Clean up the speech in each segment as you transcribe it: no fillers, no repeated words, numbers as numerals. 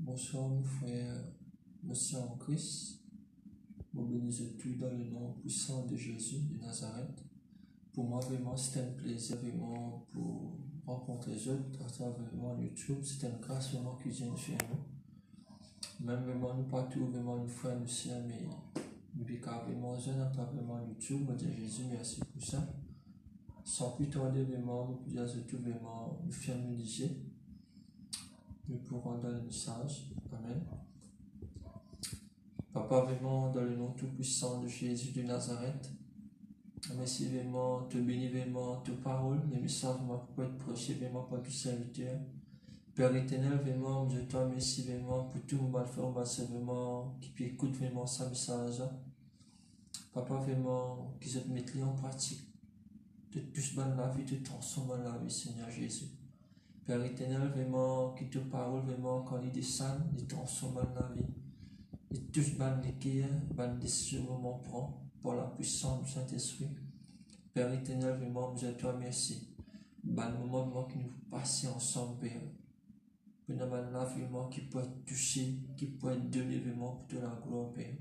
Bonsoir mes frères, merci en Christ. Vous bénissez tout dans le nom puissant de Jésus de Nazareth. Pour moi, vraiment, c'est un plaisir vraiment pour rencontrer les autres à travers vraiment YouTube. C'est une grâce vraiment qui vient chez nous. Même vraiment, nous partout, vraiment, nous frères, nous sœurs, mais nous vivons vraiment jeunes à travers vraiment YouTube. Moi, dis Jésus, merci pour ça. Sans plus tarder, vraiment, nous pouvons surtout vraiment nous faire médiser. Nous pourrons dans le message. Amen. Papa, vraiment, dans le nom tout-puissant de Jésus de Nazareth, merci vraiment, te bénis vraiment, tes paroles, les messages pour être prêchés vraiment par tous serviteurs. Père éternel, vraiment, je te remercie vraiment pour tout mon malfait, vraiment, qui écoute vraiment ce message. Papa, vraiment, qui se mettent en pratique, te touche dans la vie, te transforme dans la vie, Seigneur Jésus. Père éternel, vraiment, qui te parle vraiment, quand il descend, il transforme dans la vie. Il touche dans les cœurs, dans les décisions vraiment prend pour la puissance du Saint-Esprit. Père éternel, vraiment, je te remercie. Dans le moment que nous passons ensemble, Père, pour nous avoir la vie qui peut être touché, qui peut être donné vraiment pour toute la gloire, Père.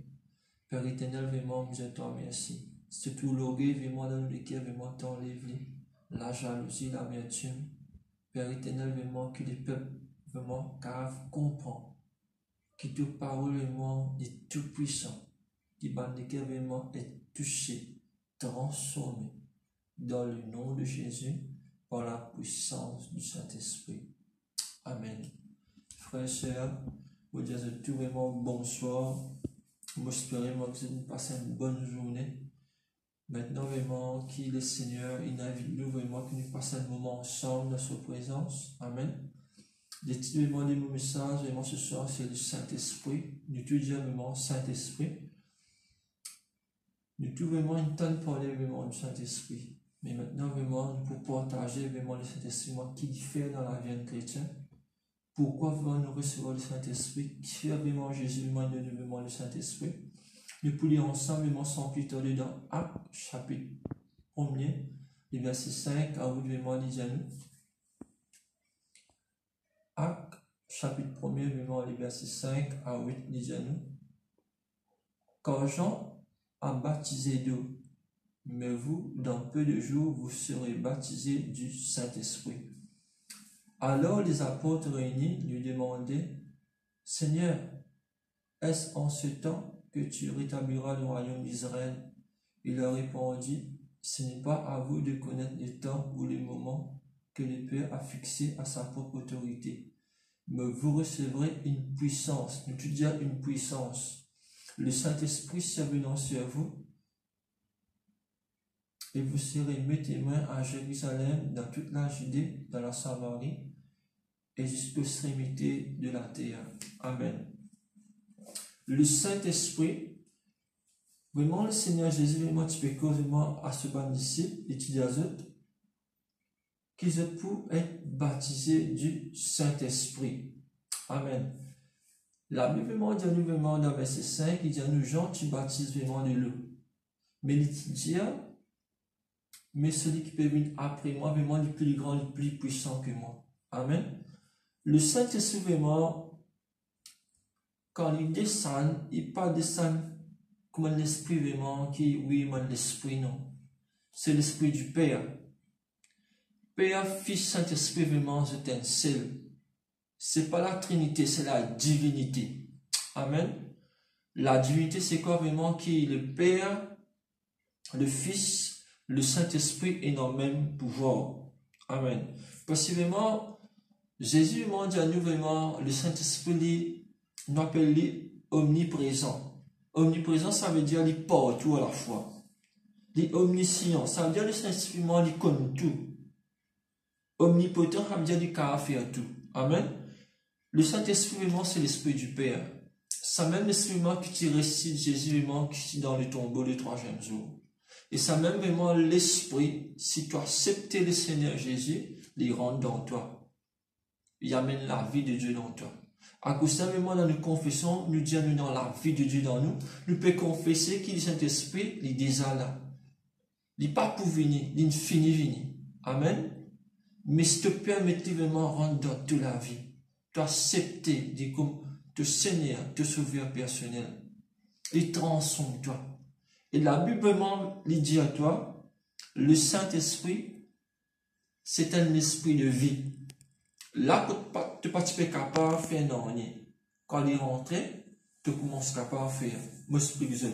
Père éternel, vraiment, je te remercie. C'est tout l'orgueil, vraiment, dans le cœur, vraiment, t'enlève la jalousie, l'amertume. Père éternel, vraiment, que les peuples, vraiment, car comprennent. Qui te parle vraiment est tout puissant, qui vraiment est touché, transformé dans le nom de Jésus par la puissance du Saint-Esprit. Amen. Frères et sœurs, vous dites tout vraiment bonsoir. J'espère que vous avez passé une bonne journée. Maintenant, vraiment, qui le Seigneur, il invite nous vraiment que nous passions un moment ensemble dans sa présence. Amen. Le titre de mon message, vraiment ce soir, c'est le Saint-Esprit. Nous tout dire vraiment Saint-Esprit. Nous tout vraiment une tonne parler vraiment du Saint-Esprit. Mais maintenant, vraiment, nous pouvons partager vraiment le Saint-Esprit, qui fait dans la vie d'un chrétien. Pourquoi vraiment nous recevoir le Saint-Esprit? Qui fait vraiment Jésus, vraiment le Saint-Esprit? Nous pouvons lire ensemble, vraiment sans plus tarder dans Actes, chapitre 1er, les versets 5 à 8, vraiment, lisez à nous. Actes, chapitre 1er, vraiment les versets 5 à 8, lisez à nous. Quand Jean a baptisé d'eau, mais vous, dans peu de jours, vous serez baptisés du Saint-Esprit. Alors les apôtres réunis lui demandaient, Seigneur, est-ce en ce temps que tu rétabliras le royaume d'Israël? Il leur répondit, ce n'est pas à vous de connaître les temps ou les moments que le Père a fixé à sa propre autorité. Mais vous recevrez une puissance, nous disons une puissance. Le Saint-Esprit survenant sur vous, et vous serez mes témoins à Jérusalem, dans toute la Judée, dans la Samarie, et jusqu'aux extrémités de la terre. Amen. Le Saint-Esprit, vraiment le Seigneur Jésus, vraiment tu peux vraiment à ce ban disciple, étudier à eux, qu'ils ont pour être baptisés du Saint-Esprit. Amen. La Bible dit à nous vraiment dans verset 5, il dit à nous, Jean, tu baptises vraiment de l'eau. Mais il dit, mais celui qui peut venir après moi, vraiment le plus grand, le plus puissant que moi. Amen. Le Saint-Esprit, vraiment, quand il descend, il pas descend comme l'esprit vraiment qui, oui, mais l'esprit, non. C'est l'esprit du Père. Père, Fils, Saint-Esprit, vraiment, c'est un seul. C'est pas la Trinité, c'est la divinité. Amen. La divinité, c'est quoi vraiment qui est le Père, le Fils, le Saint-Esprit et dans le même pouvoir. Amen. Parce que vraiment, Jésus m'a dit à nous vraiment, le Saint-Esprit, nous appelle omniprésent. Omniprésent, ça veut dire il est partout à la fois. Il est omniscient, ça veut dire le Saint-Esprit, il connaît tout. Omnipotent, ça veut dire qu'il peut faire tout. Amen. Le Saint-Esprit, vraiment, c'est l'Esprit du Père. C'est même l'Esprit qui récite Jésus, vraiment, qui est dans le tombeau le 3e jour. Et c'est même vraiment l'Esprit, si tu acceptes le Seigneur Jésus, il rentre dans toi. Il amène la vie de Dieu dans toi. À cause de ça, vraiment, dans nos confessions, nous disons dans la vie de Dieu dans nous, nous pouvons confesser qu'il est Saint-Esprit, il est déjà là. Il n'est pas pour venir, il est fini venir. Amen. Mais si tu permets vraiment rentrer dans toute la vie, tu acceptes te Seigneur, te sauveur personnel. Il transforme toi. Et la Bible vraiment lui dit à toi, le Saint-Esprit, c'est un esprit de vie. Là, tu n'es pas capable de faire non. Quand il est rentré, tu commences capable de faire. Moi, je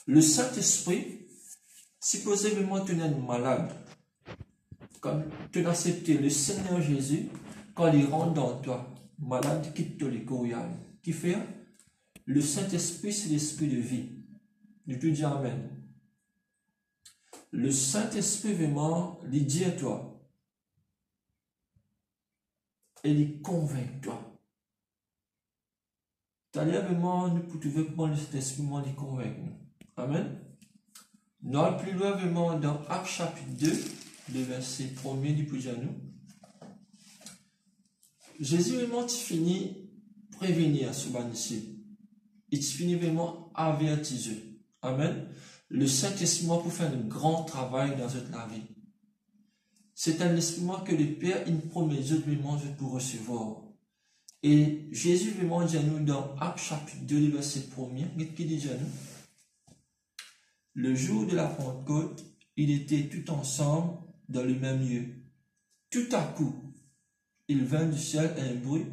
le Saint-Esprit, supposément tu es malade. Quand tu as accepté le Seigneur Jésus, quand il rentre dans toi, malade, quitte les courriels. Qui fait? Le Saint-Esprit, c'est l'esprit de vie. Je te dis Amen. Le Saint-Esprit, vraiment, il dit à toi. Et il convainc toi. C'est-à-dire, vraiment, nous pouvons trouver comment le Saint-Esprit, il convainc nous. Amen. Nous allons plus loin, vraiment, dans Actes chapitre 2, le verset 1er du Poujano. Jésus, vraiment, tu finis prévenir ce ici. Il finit vraiment avertir. Amen. Le Saint-Esprit pour faire un grand travail dans notre vie. C'est un esprit que le Père il promet vraiment pour recevoir. Et Jésus vraiment dit à nous dans Actes chapitre 2, le verset 1er, qu'est-ce qu'il dit à nous? Le jour de la Pentecôte, il était tout ensemble dans le même lieu. Tout à coup, il vint du ciel un bruit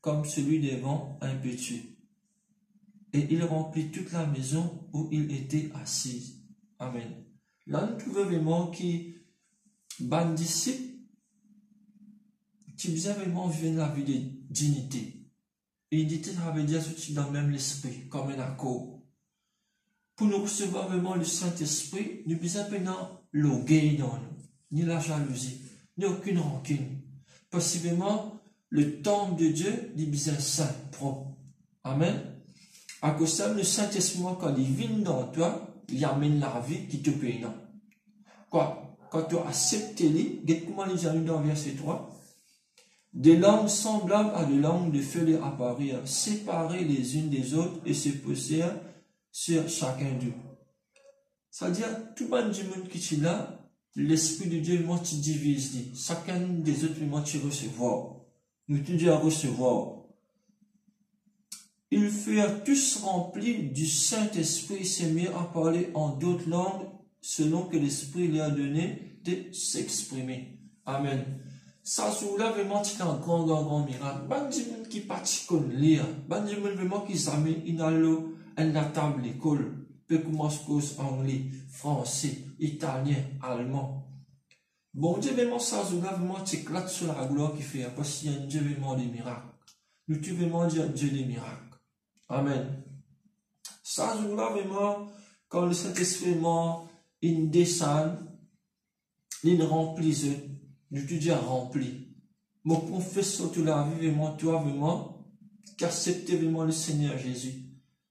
comme celui des vents impétueux. Et il remplit toute la maison où il était assis. Amen. Là, nous trouvons vraiment qui ban disciples qui bien vraiment vivent la vie de dignité. Et dignité, ça veut dire ceci dans le même l'esprit, comme un accord. Pour nous recevoir vraiment le Saint-Esprit, nous besoin maintenant l'orgueil dans nous, ni la jalousie, ni aucune rancune. Possiblement, le temple de Dieu, il besoin saint, propre. Amen. À cause de ça, le Saint-Esprit, quand il vient dans toi, il amène la vie qui te paye. Quoi? Quand tu acceptes les, regarde comment les amis dans verset 3. Des langues semblables à des langues de feu les apparirent, séparées les unes des autres et se posèrent sur chacun d'eux. C'est-à-dire, tout le monde du monde qui est là, l'Esprit de Dieu, moi, tu divises, chacun des autres, moi, tu recevoir. Nous, tu dis à recevoir. Ils furent tous remplis du Saint-Esprit et se mirent à parler en d'autres langues selon que l'Esprit leur a donné de s'exprimer. Amen. Ça, jour-là, vraiment, c'est un grand miracle. Ban du monde qui partit qu'on lire. Ban du monde vraiment qui s'amène une table l'école. Peut commencer cause anglais, français, italien, allemand. Bon Dieu, vraiment, ça, jour-là, vraiment, tu éclates sur la gloire qui fait. Parce qu'il y a un Dieu vraiment des miracles. Nous, tu vraiment dire Dieu des miracles. Amen. Ça, jour-là, vraiment, quand le Saint-Esprit, il descend, il remplit, nous te dis rempli. Mon confesse toute la vie, vraiment, toi, vraiment, qu'accepter vraiment le Seigneur Jésus.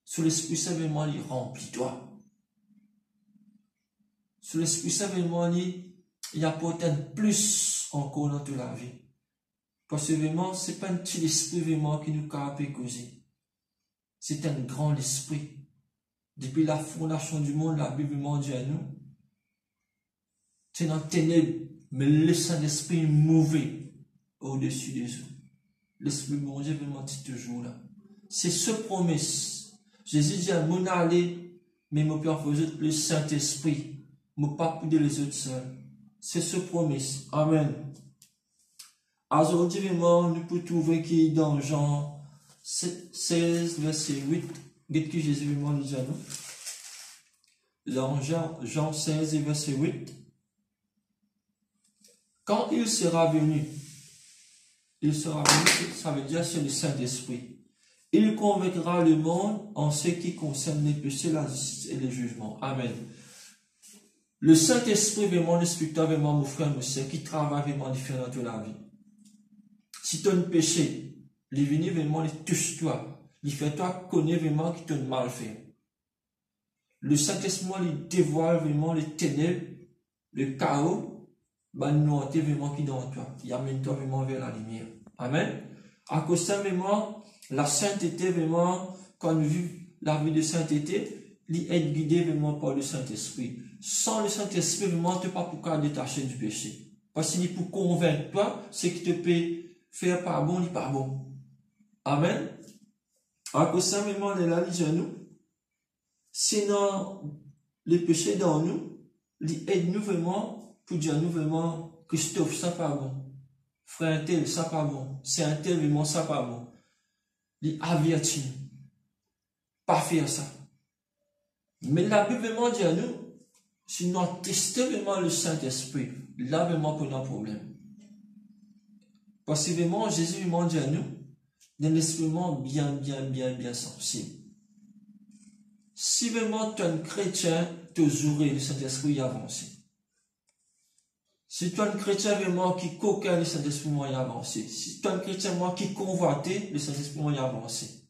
Sous l'Esprit Saint, vraiment, il remplit toi. Sous l'Esprit Saint, vraiment, il apporte un plus encore dans toute la vie. Parce que vraiment, ce n'est pas un petit esprit vraiment qui nous a causer. C'est un grand esprit. Depuis la fondation du monde, la Bible dit à nous, c'est dans les ténèbres, mais le Saint-Esprit est mauvais au-dessus des eaux. L'Esprit de Dieu vraiment dit toujours là. C'est ce promesse. Jésus dit à mon aller, mais mon Père vous êtes le Saint-Esprit. Mon pas pour les autres seuls. C'est ce promesse. Amen. Aujourd'hui, vraiment, nous pouvons trouver qui est dans Jean 16, verset 8, qu'est-ce que Jésus vraiment dit à nous? Dans Jean 16, verset 8. Quand il sera venu, ça veut dire c'est le Saint-Esprit. Il convaincra le monde en ce qui concerne les péchés, la justice et les jugements. Amen. Le Saint-Esprit, vraiment, l'inspecteur, vraiment, mon frère, mon soeur, qui travaille vraiment différent de la vie. Si tu as un péché, il vient vraiment, il touche toi. Il fait toi connaître vraiment qui t'a mal fait. Le Saint-Esprit, il dévoile vraiment les ténèbres, le chaos, la noirté vraiment qui est dans toi. Il amène toi vraiment vers la lumière. Amen. À cause de ça, vraiment, la sainteté, vraiment, quand on vit la vie de sainteté, il est guidé vraiment par le Saint-Esprit. Sans le Saint-Esprit, vraiment, tu n'es pas pour détacher du péché. Parce qu'il est pour convaincre toi, ce qui te peut faire pas bon, il n'est pas bon. Amen. À cause ça, vraiment, on est là, les genoux. Sinon, le péché dans nous, il aide nous vraiment pour dire nous vraiment, Christophe, ça pas bon. Frère tel, ça pas bon. C'est un tel, vraiment, ça pas bon. Il avertit nous. Pas faire ça. Mais la Bible vraiment dit à nous, si nous testons vraiment le Saint-Esprit, là vraiment pour nos problèmes. Parce que vraiment, Jésus vraiment dit à nous, d'un esprit bien sensible. Si vraiment tu es un chrétien, tu jouerais le Saint-Esprit y avancer. Si tu es un chrétien vraiment qui coquin, le Saint-Esprit y avancer. Si tu es un chrétien vraiment qui convoité, le Saint-Esprit y avancer.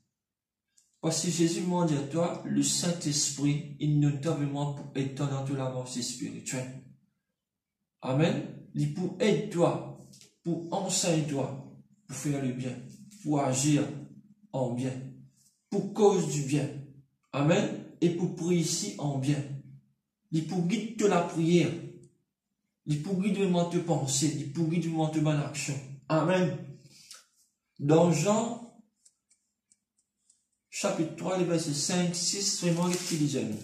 Parce que Jésus m'a dit à toi, le Saint-Esprit, il ne t'a vraiment pour aider dans toute l'avancée spirituelle. Amen. Il pour aider toi, pour enseigner toi, pour faire le bien, pour agir en bien, pour cause du bien. Amen. Et pour prier ici en bien. Il pour guider de la prière. Il pour guider vraiment te penser. Il pour guider vraiment te bonne action. Amen. Dans Jean, chapitre 3, les versets 5, 6, vraiment, qu'est-ce qu'il dit à nous?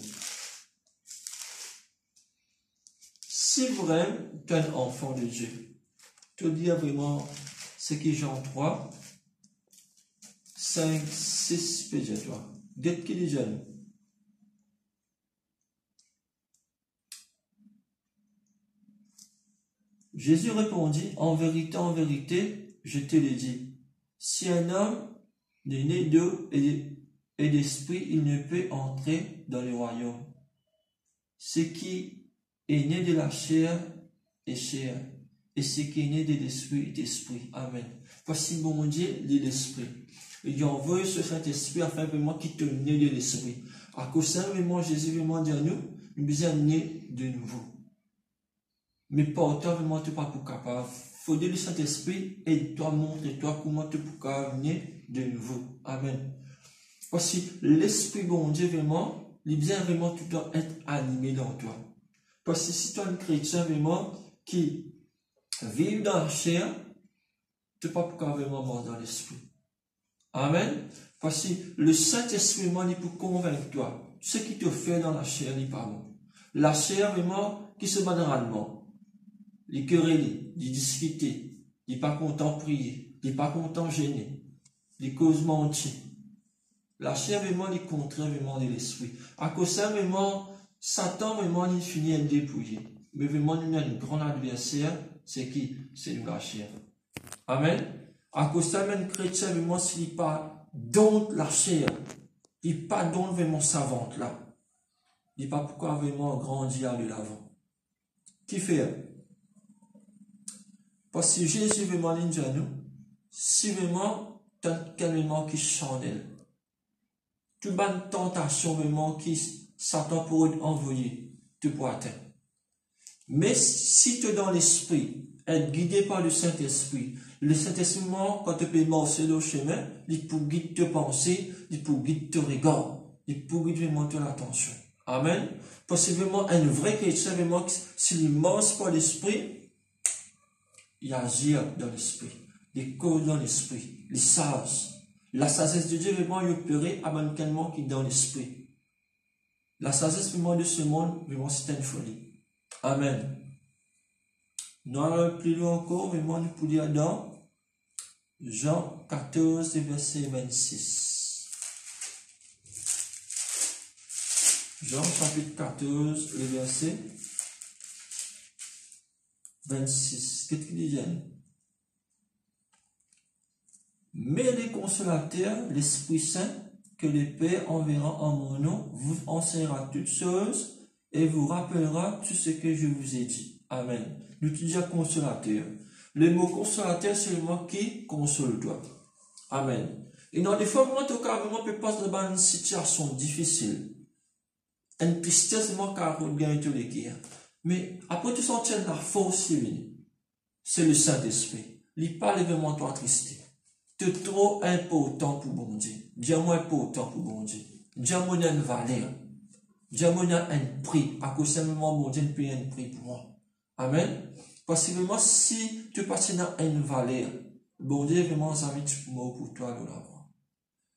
Si vraiment tu es un enfant de Dieu, te dire vraiment ce qui est Jean 3, 5, 6, peut dire toi. Qu'est-ce qu'il dit à nous? Jésus répondit, en vérité, je te le dis, si un homme n'est né d'eau et d'esprit, il ne peut entrer dans le royaume. Ce qui est né de la chair est chair, et ce qui est né de l'esprit est esprit. Amen. Voici mon Dieu, de l'esprit. Il envoie ce Saint-Esprit afin vraiment qu'il te né de l'esprit. À cause de ça, vraiment, Jésus vraiment dit à nous, nous sommes nés de nouveau. Mais pourtant, vraiment, tu n'es pas pour capable. Il faut dire le Saint-Esprit et toi montre-toi comment tu es pour capable venir de nouveau. Amen. Parce que l'Esprit bon Dieu, vraiment, il vient vraiment tout le temps être animé dans toi. Parce que si tu es un chrétien, vraiment, qui vit dans la chair, tu n'es pas pour capable vraiment mort dans l'Esprit. Amen. Parce que le Saint-Esprit, vraiment, il peut convaincre toi. Ce qui te fait dans la chair, il n'est pas bon. La chair, vraiment, qui se bat dans rendement. Les querelles, les discuter, les pas content prier, les pas content gêner, les causes mentir. La chair, vraiment, les contraires, vraiment, de l'esprit. À cause de ça, vraiment, Satan, vraiment, il finit à dépouiller. Mais vraiment, il y a un grand adversaire, c'est qui? C'est nous, la chair. Amen. À cause de ça, même chrétien, vraiment, s'il n'est pas dans la chair, il n'est pas dans vraiment sa vente là. Il n'est pas pourquoi vraiment grandir de l'avant. Qui fait? Parce que Jésus vraiment dit à nous, si vraiment tu as quelqu'un qui chandelle, tu as une tentation vraiment qui Satan pourrait envoyer, tu peux atteindre. Mais si tu es dans l'esprit, être guidé par le Saint-Esprit, quand tu peux marcher le chemin, il peut guider tes pensées, il peut guider tes regards, il peut guider vraiment ton attention. Amen. Parce que vraiment, un vrai chrétien, vraiment, s'il marche par l'esprit, il agit dans l'esprit, il cause dans l'esprit, il sage. La sagesse de Dieu, vraiment, il opère abandonnement qui est dans l'esprit. La sagesse, vraiment, de ce monde, vraiment, c'est une folie. Amen. Nous allons plus loin encore, vraiment, nous pouvons dire dans Jean 14, verset 26. Jean chapitre 14, le verset 26. Qu'est-ce qu'il dit? Mais les consolateurs, l'Esprit Saint, que le Père enverra en mon nom, vous enseignera toutes choses et vous rappellera tout ce que je vous ai dit. Amen. Nous disons consolateur. Le mot consolateur, c'est le mot qui console toi. Amen. Et dans des fois, moi, en tout cas, vraiment, peut passer dans une situation difficile. Une tristesse, moi, car on bien tout l'équilibre. Mais après, tu sens la force divine. C'est le Saint-Esprit. Il parle vraiment toi triste. Tu es trop important pour bon Dieu. Dis-moi important pour bon Dieu. Dis-moi une valeur. Dis-moi un prix. À cause de moment, bon Dieu paye un prix pour moi. Amen. Parce que vraiment, si tu passes dans une valeur, bon Dieu vraiment, ça va être mort pour toi, nous l'avoir.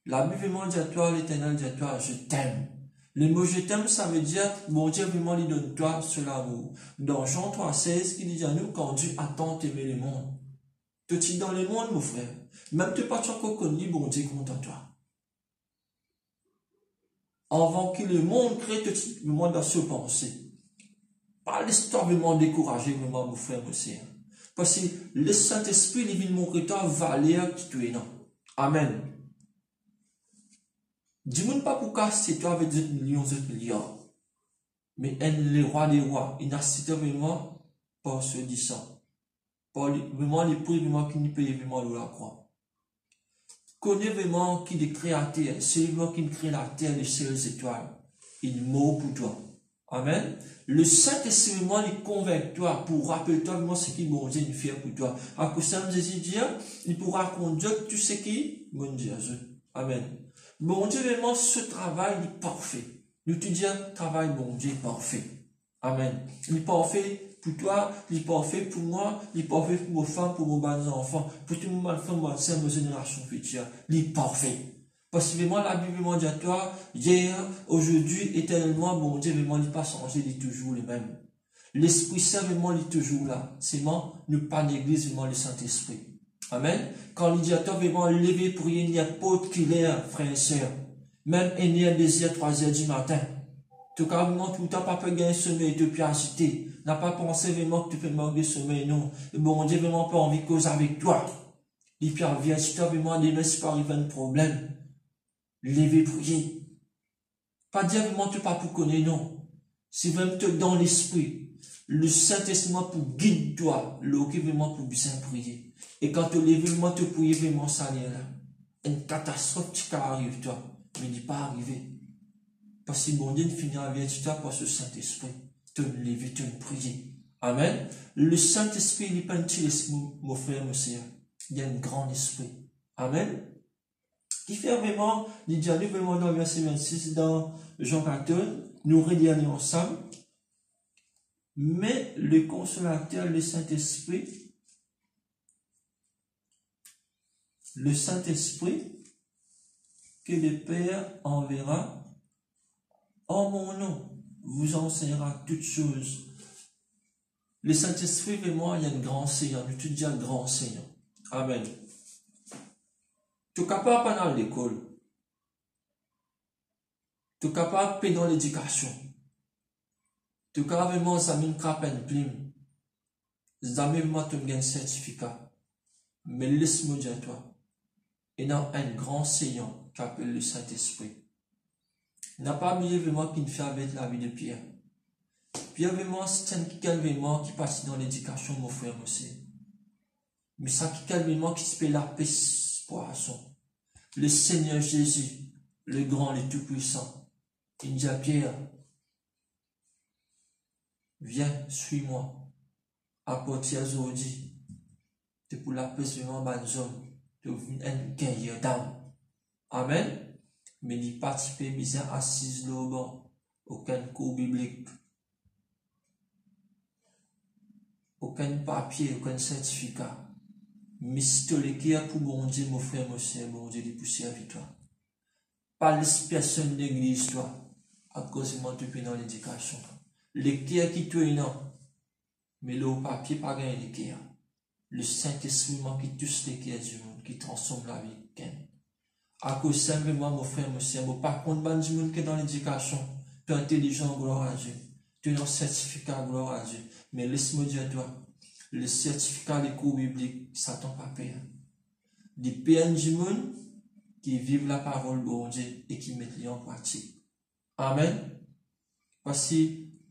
La Bible vraiment dit à toi, l'Éternel dit à toi, je t'aime. Le mot je t'aime, ça veut dire, mon Dieu vraiment lui donne toi ce l'amour. Dans Jean 3,16, il dit à nous, quand Dieu a tant aimé le monde. Tu es dans le monde, mon frère. Même tu n'es pas encore connu, bon Dieu compte en toi. Avant que le monde crée, le monde doit se penser. Pas l'histoire vraiment découragée, vraiment, mon frère, mon sœur. Parce que le Saint-Esprit, il vient montrer toi valeur qui tu es non. Amen. Dis-moi pas pourquoi c'est toi avec 2 millions, 2 milliards. Mais le roi des rois, il n'a cité vraiment par ce disant. Par vraiment les prix vraiment qui nous payent vraiment de la croix. Connais vraiment qui est créateur, c'est lui qui crée la terre, les cieux, les étoiles. Il meurt pour toi. Amen. Le Saint-Esprit, il convainc toi pour rappeler toi vraiment ce qui bon Dieu fait pour toi. À cause de Jésus dit, il pourra conduire tout ce qui mon Dieu. Amen. Bon Dieu, vraiment, ce travail est parfait. Nous te disons, travail, bon Dieu, est parfait. Amen. Il est parfait pour toi, il est parfait pour moi, il est parfait pour vos femmes, pour vos enfants, pour tout le monde, vos générations futures. Il est parfait. Parce que vraiment, la Bible m'a dit à toi, hier, aujourd'hui, éternellement, bon Dieu, vraiment, il n'est pas changé, il est toujours le même. L'Esprit Saint, vraiment, il est toujours là. C'est moi, ne pas négliger vraiment le Saint-Esprit. Amen. Quand il dit à toi, vraiment, lever, prier, il n'y a pas de clair, frères et sœurs. Même aîné à 2h, 3h du matin. En tout cas, vraiment, tout le temps, pas pu gagner sommeil, te puis agiter. N'a pas pensé vraiment que tu peux manquer sommeil, non. Et bon Dieu, vraiment, pas envie de cause avec toi. Il peut arriver, si tu as vraiment des messieurs, si pas arriver un problème. Lever, prier. Pas dire vraiment, tu pas pour connaître, non. C'est vraiment dans l'esprit. Le Saint-Esprit pour guider toi, l'eau qui vraiment pour bien prier. Et quand tu lèves, vraiment, tu prier vraiment ça là. Une catastrophe qui arrive, toi. Mais il n'est pas arrivé. Parce que bon Dieu finit avec toi par ce Saint-Esprit. Tu lever, tu prier. Amen. Le Saint-Esprit, il n'est pas un petit esprit, mon frère, mon sœur. Il y a un grand esprit. Amen. Qui fait vraiment, il dit à nous vraiment dans le verset 26, dans Jean 14, nous relisons ensemble. Mais le consolateur, le Saint-Esprit, que le Père enverra en mon nom, vous enseignera toutes choses. Le Saint-Esprit, vraiment, il y a un grand Seigneur, nous te dis un grand Seigneur. Amen. Tu es capable pendant l'école. Tu es capable pendant l'éducation. Tu es capable vraiment, ça m'a une plume. Ça m'a vraiment un certificat. Mais laisse-moi dire à toi. Il y a un grand Seigneur qui appelle le Saint-Esprit. Il n'a pas oublié vraiment qu'il fait avec la vie de Pierre. Pierre vraiment, c'est un qui vraiment qui passe dans l'éducation, mon frère aussi. Mais ça qui calmement qui se fait la paix poisson. Le Seigneur Jésus, le grand, le tout-puissant. Il dit à Pierre, viens, suis-moi. Apporte aujourd'hui. C'est pour la paix vraiment bonne homme. De un guerrier d'âme. Amen. Mais il participe bizarre assise là au banc. Aucun cours biblique. Aucun papier, aucun certificat. Mais si tu le qui pour bon Dieu, mon frère, mon soeur, bon Dieu, il pousse avec toi. Pas les personnes d'église, toi. À cause de moi, tu peux dans l'éducation. Les qui tu es non. Mais le papier, pas gagné les qui. Le Saint-Esprit qui touche les qui du monde, qui transforme la vie. À cause simplement, mon frère, mon soeur, par contre, du monde qui est dans l'éducation. Tu es intelligent, gloire à Dieu. Tu as un certificat, gloire à Dieu. Mais laisse-moi dire à toi. Le certificat des cours bibliques, ça t'en pas payer. Des PN du monde qui vivent la parole de bon Dieu et qui mettent les en pratique. Amen. Parce que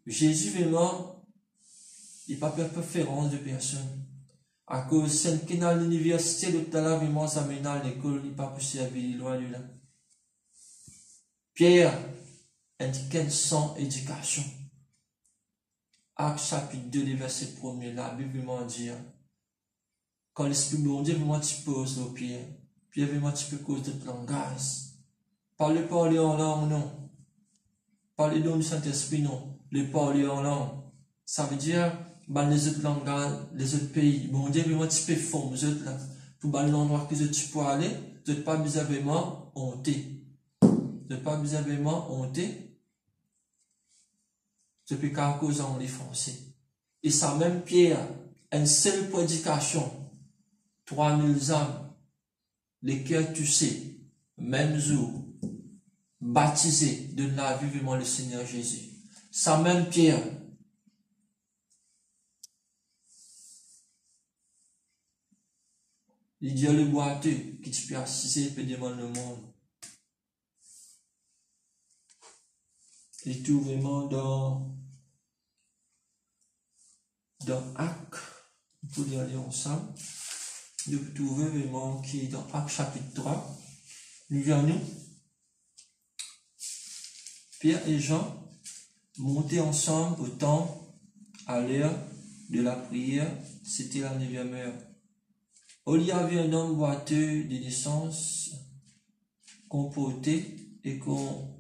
Jésus vraiment, il n'a pas de préférence de personne. À cause celle qui est dans l'université, le talent vraiment s'amène à l'école, il n'a pas pu servir loin de là. Pierre indique sans éducation. Acte chapitre 2, verset 1er, la Bible m'a dit, quand l'Esprit de Dieu vraiment tu poses au Pierre, Pierre vraiment tu peux cause de langage. Parler en langue, non. Parler dans le Saint-Esprit, non. Le parler en langue. Ça veut dire, les autres langages, les autres pays, bon Dieu vraiment tu peux former les autres là. Pour l'endroit que tu peux aller, Vous n'êtes pas bizarrement honté. Vous n'êtes pas bizarrement honté. Depuis qu'à cause on les Français. Et ça même Pierre, une seule prédication, 3000 âmes, lesquelles tu sais, même jour, baptisés de la vie vivement le Seigneur Jésus. Ça même Pierre, il dit le boiteux qui te peut assister et peut demander le monde. Et tout vraiment dans Actes, pour y aller ensemble, nous trouvons vraiment qui est dans Actes chapitre 3, nous venons, Pierre et Jean montaient ensemble au temple à l'heure de la prière, c'était la 9e heure. Il y avait un homme boiteux de naissance qu'on portait et qu'on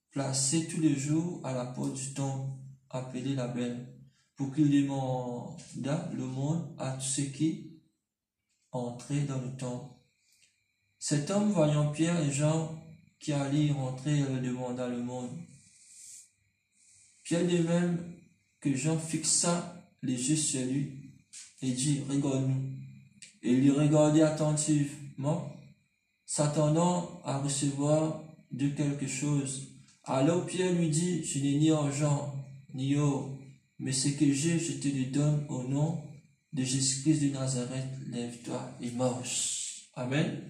plaçait tous les jours à la porte du temple appelé la Belle, pour qu'il demandât le monde à tous ceux qui entraient dans le temple. Cet homme, voyant Pierre et Jean qui allaient y rentrer, leur demanda le monde. Pierre de même que Jean fixa les yeux sur lui et dit, regarde-nous. Et il regardait attentivement, s'attendant à recevoir de quelque chose. Alors Pierre lui dit, je n'ai ni argent, ni or, mais ce que j'ai, je te le donne au nom de Jésus-Christ de Nazareth, lève-toi et marche. Amen.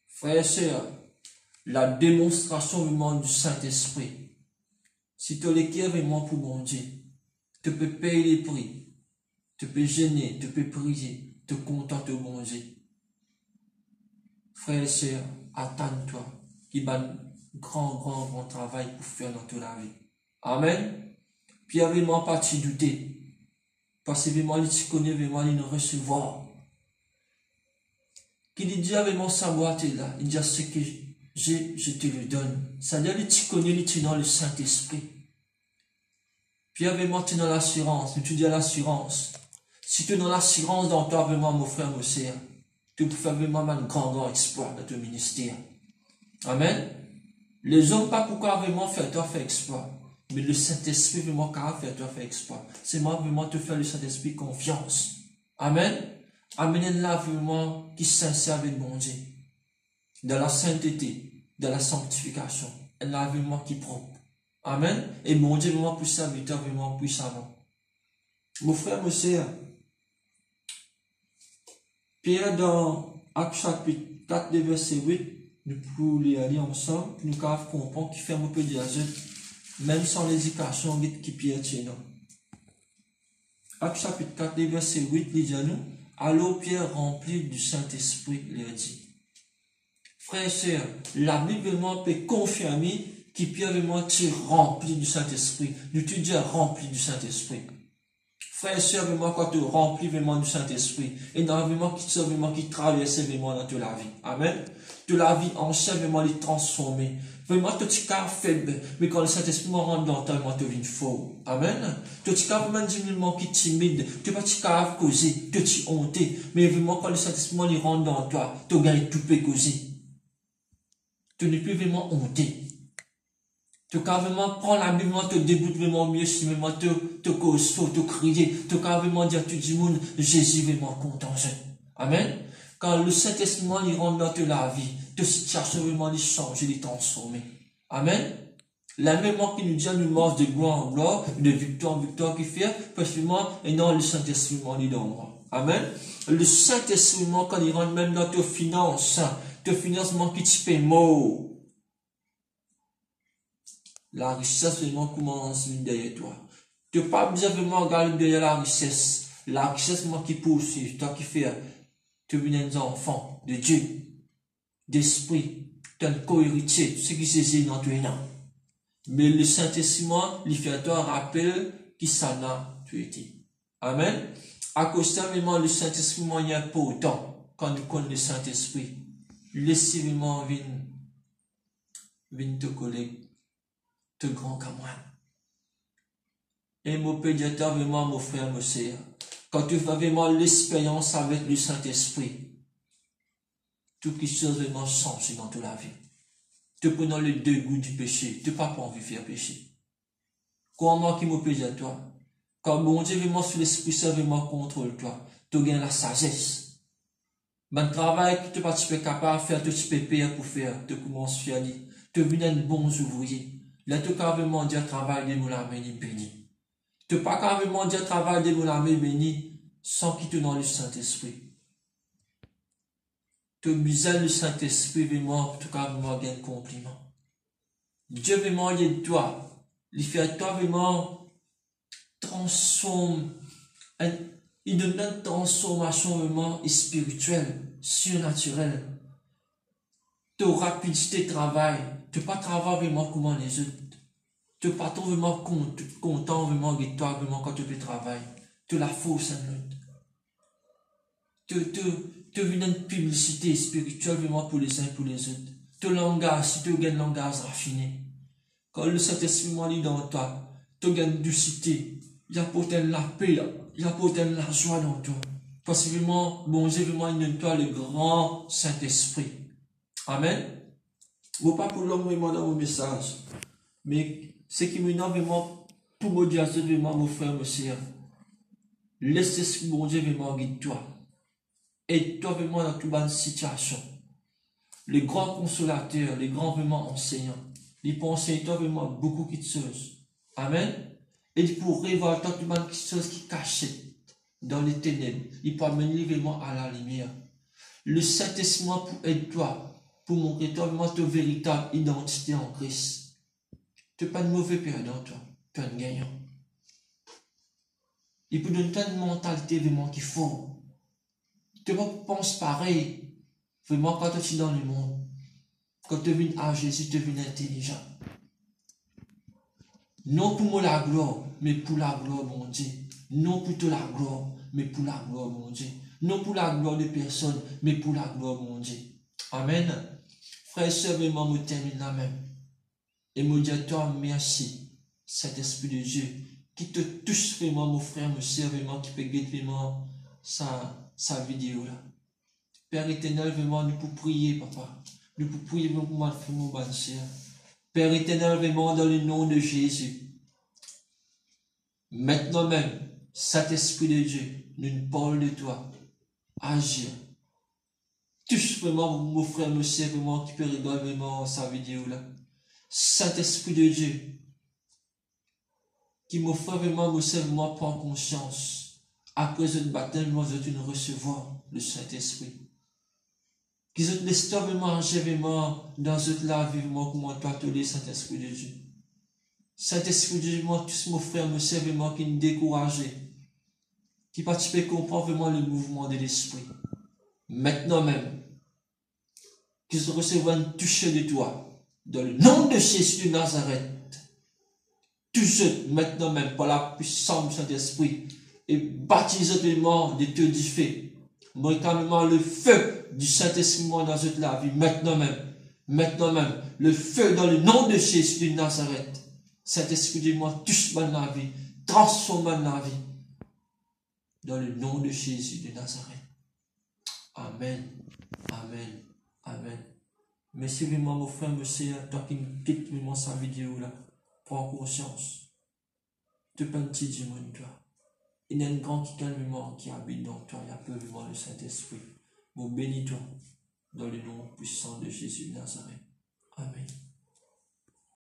Frères et sœurs, la démonstration vraiment du Saint-Esprit. Si tu l'équipe vraiment pour mon Dieu, tu peux payer les prix, tu peux gêner, tu peux prier, tu contenter au bon Dieu. Frères et sœurs, attends-toi, qu'il va un grand travail pour faire dans toute la vie. Amen. Puis vraiment pas te douter. Parce que vraiment, tu connais vraiment, il nous recevoir. Qu'il dit vraiment sa boîte là, il dit ce que j'ai, je te le donne. C'est-à-dire, tu connais, tu es dans le Saint-Esprit. Puis vraiment, tu es dans l'assurance, tu dis à l'assurance. Si tu es dans l'assurance dans toi, vraiment, mon frère, mon sœur, tu peux faire vraiment un grand exploit dans ton ministère. Amen. Les hommes, pas pourquoi vraiment faire toi faire exploit. Mais le Saint-Esprit, vraiment, car faire toi faire exploit. C'est moi, vraiment, te faire le Saint-Esprit confiance. Amen. Amenez là, vraiment, qui s'insère avec mon Dieu. Dans la sainteté, dans la sanctification. Et là, vraiment, qui propre. Amen. Et mon Dieu, vraiment, plus serviteur, vraiment, puissamment. Mon frère, mon sœur, Pierre, dans Actes chapitre 4, verset 8, nous pouvons y aller ensemble, nous pouvons comprendre qu'il fait un peu de même sans l'éducation qui Pierre tient. Actes chapitre 4, verset 8, il dit à nous, alors Pierre rempli du Saint-Esprit leur dit. Frères et sœurs, la Bible vraiment peut confirmer que Pierre vraiment est rempli du Saint-Esprit. Nous te dis rempli du Saint-Esprit. Frères et sœurs, vraiment quand tu remplis vraiment du Saint-Esprit, et dans vraiment qui traverse vraiment dans toute la vie. Amen. De la vie entière vraiment les transformer. Vraiment, tu es faible, mais quand le Saint-Esprit rentre dans toi, tu deviens fort. Amen. Tu es vraiment diminuement qui timide, tu n'es pas causer, tu es honté, mais vraiment quand le Saint-Esprit rentre dans toi, tu gagnes tout peut causer. Tu n'es plus vraiment honté. Tu peux vraiment prendre la Bible, te déboute vraiment mieux, si vraiment te cause faux, te crier, tu peux vraiment dire tout le monde, Jésus vraiment content. Amen. Quand le Saint-Esprit il rentre dans la vie, te situation vraiment les changer, les transformer. Amen. La même mort qui nous dit, nous marche de gloire en gloire, de victoire en victoire qui fait, parce que et non, le Saint-Esprit il est dans moi. Amen. Le Saint-Esprit quand il rentre même dans tes finances qui te fait mot. La richesse vraiment commence derrière toi. Tu n'as pas besoin vraiment regarder derrière la richesse. La richesse vraiment qui poursuit, toi qui fais, tu es un enfant de Dieu, d'esprit, tu es un co-héritier, tout ce qui saisit dans ton nom. Mais le Saint-Esprit, il fait toi rappel qui s'en a tu étais. Amen. À cause de ça, vraiment, le Saint-Esprit, il n'y a pas autant quand nous connaissons le Saint-Esprit. Laissez vraiment venir te coller. Te grand comme moi. Et mon pédiateur, vraiment, mon frère, mon sœur, quand tu fais vraiment l'expérience avec le Saint-Esprit, Tout qui chose vraiment changé dans toute la vie. Te prenant le dégoût du péché, tu n'as pas envie de faire péché. Comment qui me péché à toi? Quand bon Dieu vraiment sur l'Esprit Saint vraiment contrôle toi, tu gagnes la sagesse. Ben travail que tu pas capable de faire, tu peux payer pour faire, tu commences à faire, tu viens un bon ouvrier. Là, tu peux vraiment dire travail de mon âme béni. Tu peux pas carrément dire travail de mon âme béni sans qu'il te donne le Saint-Esprit. Tu as besoin du Saint-Esprit vraiment pour tout cas vraiment gagner compliment. Dieu vraiment il aide toi. Il fait toi vraiment transforme. Il donne une transformation vraiment spirituelle, surnaturelle. Tu as rapidité de travail. Tu pas travailler vraiment comme les autres. Tu pas vraiment content vraiment de toi vraiment quand tu fais travail. Tu la force en l'autre. Tu vis une publicité spirituelle vraiment pour les uns et pour les autres. Tu langage, si tu gagnes un langage raffiné. Quand le Saint-Esprit lit dans toi, tu gagnes du cité. Il apporte la paix, il apporte la joie dans toi. Parce que vraiment, bon Dieu vraiment il donne toi le grand Saint-Esprit. Amen. Vous pas pour l'homme vraiment dans mon message. Mais ce qui me donne vraiment pour me dire vraiment mon frère, mon sœur. Laisse l'Esprit bon Dieu vraiment guide toi. Aide-toi vraiment dans toute bonne situation. Les grands consolateurs, les grands vraiment enseignants, ils peuvent enseigner toi vraiment beaucoup de choses. Amen. Et pour révéler toute bonne chose qui est cachée dans les ténèbres, il peut amener vraiment à la lumière. Le Saint-Esprit pour aider toi, pour montrer toi vraiment ta véritable identité en Christ. Tu n'es pas de mauvais perdant, toi. Tu es un gagnant. Il peut donner une mentalité vraiment qu'il faut. Tu ne penses pareil, vraiment, quand tu es dans le monde. Quand tu viens à Jésus, tu viens intelligent. Non pour moi la gloire, mais pour la gloire, mon Dieu. Non pour toute la gloire, mais pour la gloire, mon Dieu. Non pour la gloire de personne, mais pour la gloire, mon Dieu. Amen. Frère et sœur, vraiment, me termine la même. Et me dire toi, merci, cet Esprit de Dieu, qui te touche vraiment, mon frère, mon sœur, vraiment, qui peut guider vraiment sa vidéo là. Père éternel, vraiment, nous pouvons prier, papa. Nous pouvons prier pour mon frère, mon bonne sœur. Père éternel, vraiment, dans le nom de Jésus. Maintenant même, Saint-Esprit de Dieu, nous parlons de toi. Agir. Touche vraiment mon frère, mon sœur, vraiment, qui peut regarder vraiment sa vidéo là. Saint-Esprit de Dieu, qui me fait vraiment, mon sœur, vraiment prendre conscience. Après ce baptême, moi, je dois recevoir le Saint-Esprit. Qu'ils ont laissé vraiment agir vraiment dans cette la vie, vraiment, comment toi, tous les Saint-Esprit de Dieu. Saint-Esprit de Dieu, moi, tous mes frères, mes sœurs, vraiment, qui nous découragent, qui participent, comprennent vraiment le mouvement de l'Esprit. Maintenant même, qu'ils reçoivent un toucher de toi, dans le nom de Jésus de Nazareth. Touche maintenant même par la puissance du Saint-Esprit et baptise-moi de te differ. Moi, carrément, le feu du Saint-Esprit dans toute la vie, maintenant même, le feu dans le nom de Jésus de Nazareth. Saint-Esprit de moi, touche ma vie, transforme ma vie, dans le nom de Jésus de Nazareth. Amen, amen, amen. Merci vraiment, mon frère, monsieur, toi qui me quitte vraiment sa vidéo là, prends conscience. Tu peux un petit Dieu, toi. Il y a un grand qui calmement qui habite dans toi, il y a peu vraiment le Saint-Esprit. Bon, bénis-toi dans le nom puissant de Jésus de Nazareth. Amen.